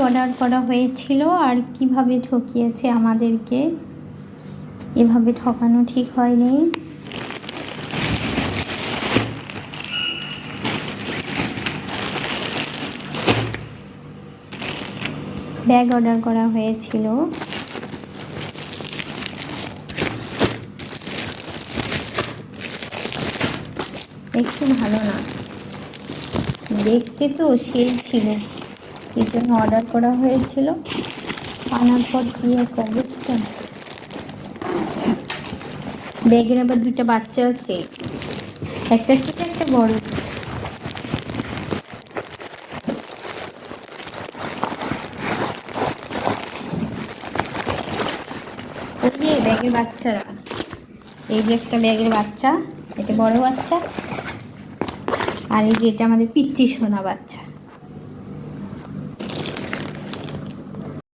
Order করা হয়েছিল আর কিভাবে ঠকিয়েছে আমাদেরকে। এভাবে ঠকানো ঠিক হয়নি। ব্যাগ অর্ডার করা হয়েছিল, একটু ভালো না, দেখতে তো সেই ছিল, এই জন্য অর্ডার করা হয়েছিল। আনার পর কি এক অবস্থা। ব্যাগের আবার দুইটা বাচ্চা আছে, একটা ছোট একটা বড়। ওই যে ব্যাগের বাচ্চারা, এই যে একটা ব্যাগের বাচ্চা, এটা বড় বাচ্চা, আর এই যে এটা আমাদের পিচ্চি সোনা বাচ্চা।